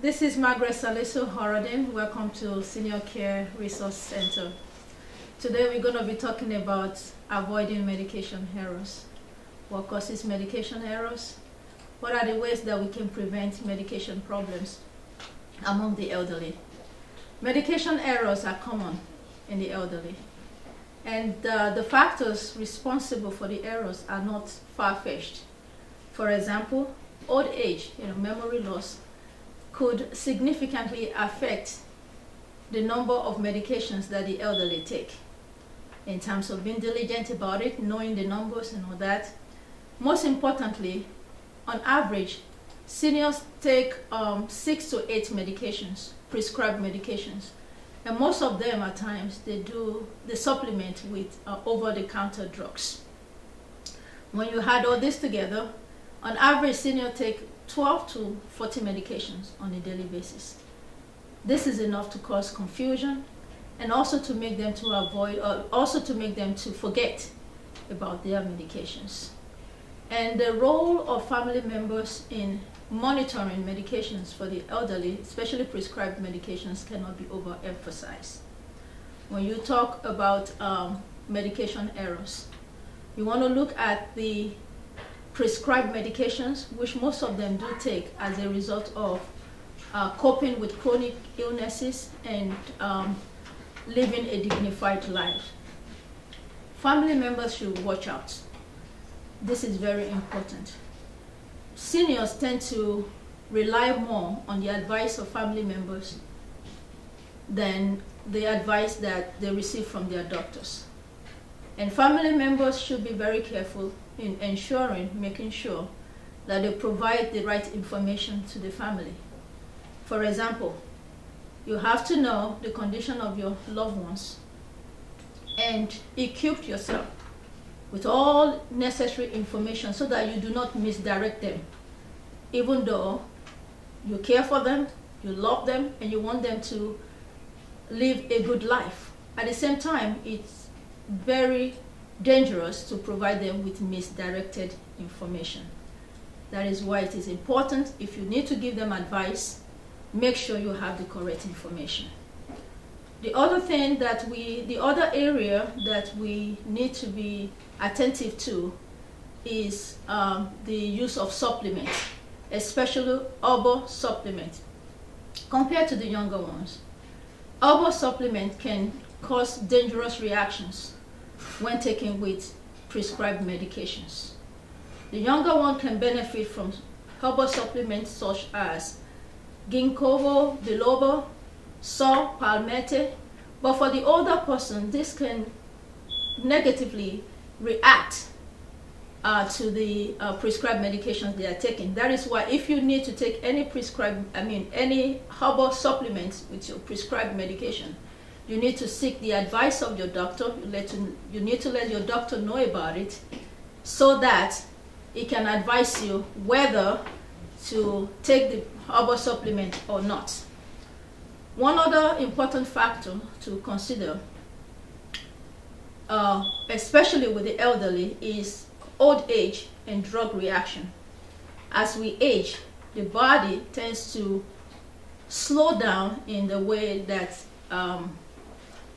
This is Margaret Salisu Horodin. Welcome to Senior Care Resource Center. Today we're going to be talking about avoiding medication errors. What causes medication errors? What are the ways that we can prevent medication problems among the elderly? Medication errors are common in the elderly, and the factors responsible for the errors are not far-fetched. For example, old age, memory loss, could significantly affect the number of medications that the elderly take. In terms of being diligent about it, knowing the numbers and all that. Most importantly, on average, seniors take 6 to 8 medications, prescribed medications. And most of them at times, they supplement with over-the-counter drugs. When you add all this together, on average, seniors take 12 to 40 medications on a daily basis. This is enough to cause confusion and also to make them to forget about their medications. And the role of family members in monitoring medications for the elderly, especially prescribed medications, cannot be overemphasized. When you talk about medication errors, you want to look at the prescribed medications, which most of them do take as a result of coping with chronic illnesses and living a dignified life. Family members should watch out. This is very important. Seniors tend to rely more on the advice of family members than the advice that they receive from their doctors. And family members should be very careful in making sure that they provide the right information to the family. For example, you have to know the condition of your loved ones and equip yourself with all necessary information so that you do not misdirect them, even though you care for them, you love them, and you want them to live a good life. At the same time, it's very dangerous to provide them with misdirected information. That is why it is important, if you need to give them advice, make sure you have the correct information. The other area that we need to be attentive to is the use of supplements, especially herbal supplements. Compared to the younger ones, herbal supplements can cause dangerous reactions when taken with prescribed medications. The younger one can benefit from herbal supplements such as ginkgo biloba, saw palmetto, but for the older person, this can negatively react to the prescribed medications they are taking. That is why if you need to take any any herbal supplements with your prescribed medication, you need to seek the advice of your doctor. You need to let your doctor know about it so that he can advise you whether to take the herbal supplement or not. One other important factor to consider, especially with the elderly, is old age and drug reaction. As we age, the body tends to slow down in the way that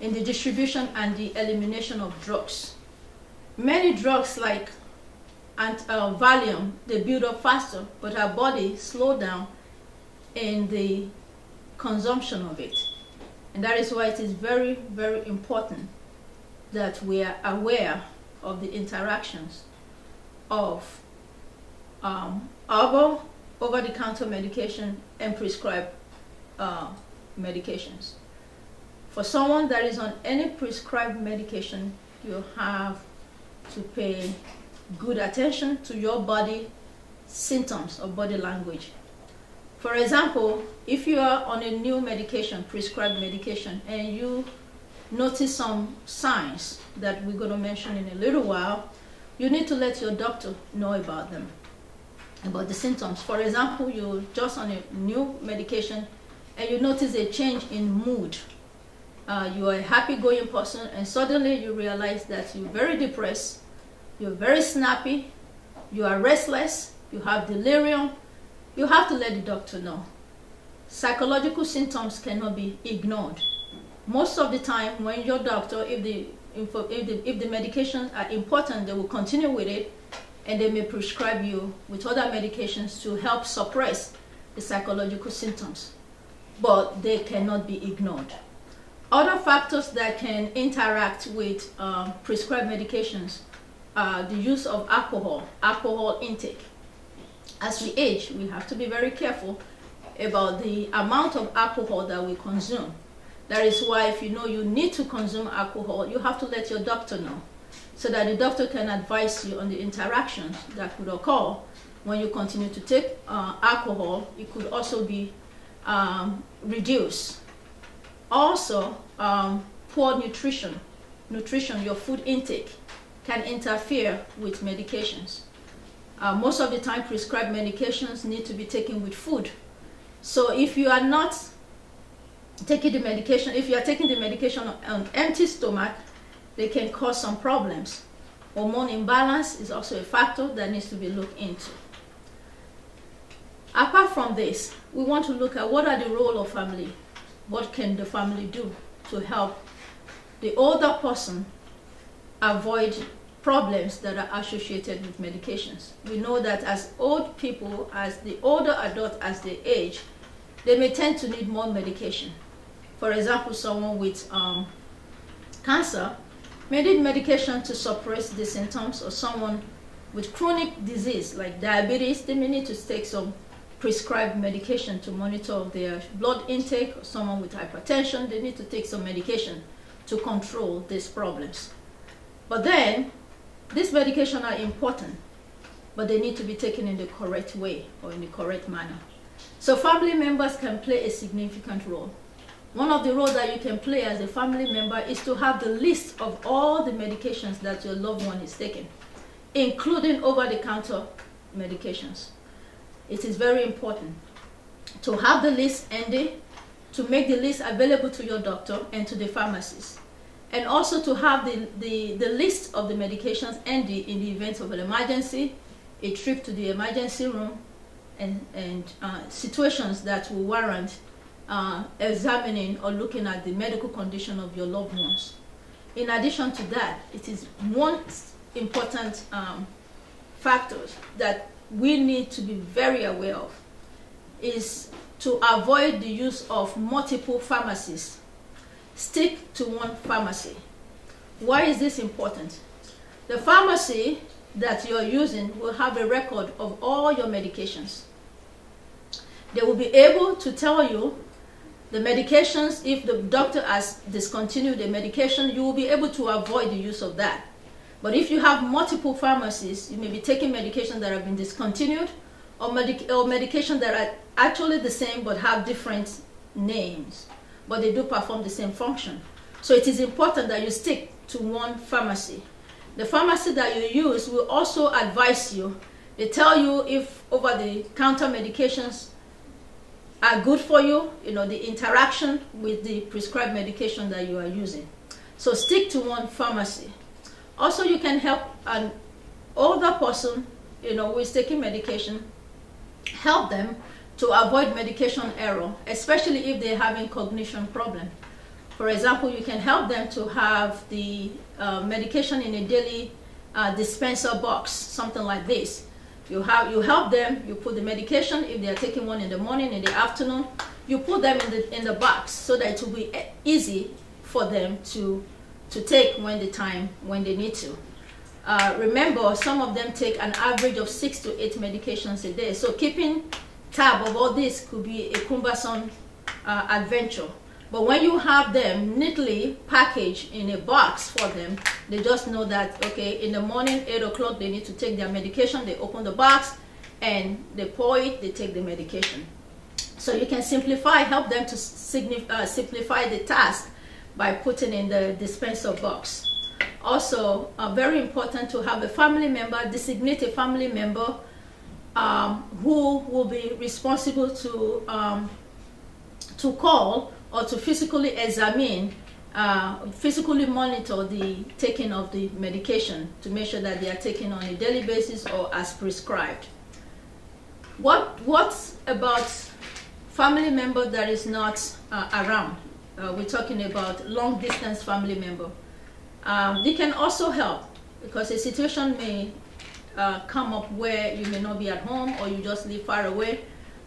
in the distribution and the elimination of drugs. Many drugs like Valium, they build up faster, but our body slows down in the consumption of it. And that is why it is very, very important that we are aware of the interactions of herbal, over-the-counter medication and prescribed medications. For someone that is on any prescribed medication, you have to pay good attention to your body symptoms or body language. For example, if you are on a new medication, prescribed medication, and you notice some signs that we're going to mention in a little while, you need to let your doctor know about them, about the symptoms. For example, you're just on a new medication and you notice a change in mood. You are a happy-going person and suddenly you realize that you're very depressed, you're very snappy, you are restless, you have delirium. You have to let the doctor know. psychological symptoms cannot be ignored. Most of the time when your doctor, if the medications are important, they will continue with it, and they may prescribe you with other medications to help suppress the psychological symptoms, but they cannot be ignored. Other factors that can interact with prescribed medications are the use of alcohol intake. As we age, we have to be very careful about the amount of alcohol that we consume. That is why if you know you need to consume alcohol, you have to let your doctor know, so that the doctor can advise you on the interactions that could occur when you continue to take alcohol. It could also be reduced. Also, poor nutrition, your food intake, can interfere with medications. Most of the time, prescribed medications need to be taken with food. So if you are not taking the medication, if you are taking the medication on empty stomach, they can cause some problems. Hormone imbalance is also a factor that needs to be looked into. Apart from this, we want to look at what are the role of family. What can the family do to help the older person avoid problems that are associated with medications? We know that as old people, as the older adults, as they age, they may tend to need more medication. For example, someone with cancer may need medication to suppress the symptoms, or someone with chronic disease like diabetes, they may need to take some prescribed medication to monitor their blood intake, or someone with hypertension, they need to take some medication to control these problems. But then, these medications are important, but they need to be taken in the correct way or in the correct manner. So family members can play a significant role. One of the roles that you can play as a family member is to have the list of all the medications that your loved one is taking, including over-the-counter medications. It is very important to have the list handy, to make the list available to your doctor and to the pharmacist, and also to have the list of the medications handy in the event of an emergency, a trip to the emergency room, and situations that will warrant examining or looking at the medical condition of your loved ones. In addition to that, it is one important factor that we need to be very aware of, is to avoid the use of multiple pharmacies. Stick to one pharmacy. Why is this important? The pharmacy that you're using will have a record of all your medications. They will be able to tell you the medications. If the doctor has discontinued the medication, you will be able to avoid the use of that. But if you have multiple pharmacies, you may be taking medications that have been discontinued, or medications that are actually the same but have different names, but they do perform the same function. So it is important that you stick to one pharmacy. The pharmacy that you use will also advise you. They tell you if over-the-counter medications are good for you, the interaction with the prescribed medication that you are using. So stick to one pharmacy. Also, you can help an older person, who is taking medication, help them to avoid medication error, especially if they're having cognition problem. For example, you can help them to have the medication in a daily dispenser box, something like this. You help them, you put the medication, if they are taking one in the morning, in the afternoon, you put them in the box so that it will be easy for them to take when they need to. Remember, some of them take an average of 6 to 8 medications a day. So keeping tab of all this could be a cumbersome adventure. But when you have them neatly packaged in a box for them, they just know that, okay, in the morning, 8 o'clock, they need to take their medication. They open the box and they pour it, they take the medication. So you can help them to simplify the task by putting in the dispenser box. Also, very important to have a family member, designate a family member who will be responsible to call or to physically examine, physically monitor the taking of the medication to make sure that they are taken on a daily basis or as prescribed. What about family member that is not around. We're talking about long distance family member. They can also help, because a situation may come up where you may not be at home or you just live far away,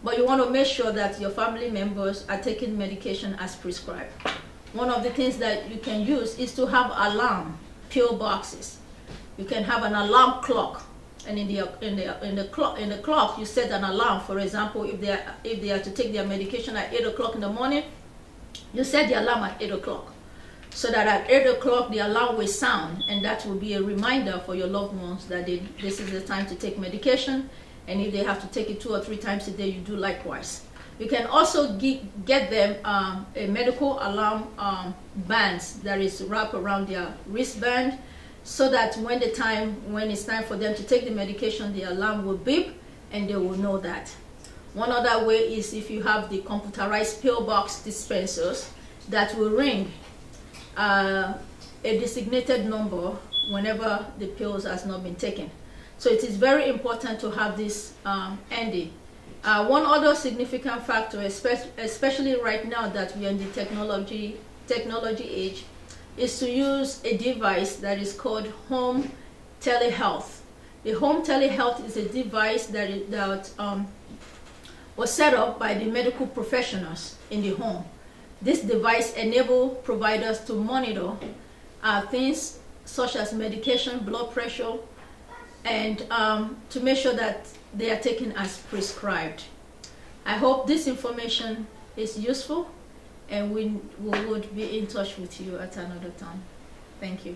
but you want to make sure that your family members are taking medication as prescribed. One of the things that you can use is to have alarm pill boxes. You can have an alarm clock, and in the clock you set an alarm. For example, if they are to take their medication at 8 o'clock in the morning, you set the alarm at 8 o'clock, so that at 8 o'clock the alarm will sound, and that will be a reminder for your loved ones that this is the time to take medication, and if they have to take it 2 or 3 times a day, you do likewise. You can also get them a medical alarm bands that is wrapped around their wristband, so that when it's time for them to take the medication, the alarm will beep and they will know that. One other way is if you have the computerized pill box dispensers that will ring a designated number whenever the pills has not been taken. So it is very important to have this handy. One other significant factor, especially right now that we are in the technology age, is to use a device that is called home telehealth. The home telehealth is a device that was set up by the medical professionals in the home. This device enables providers to monitor things such as medication, blood pressure, and to make sure that they are taken as prescribed. I hope this information is useful, and we would be in touch with you at another time. Thank you.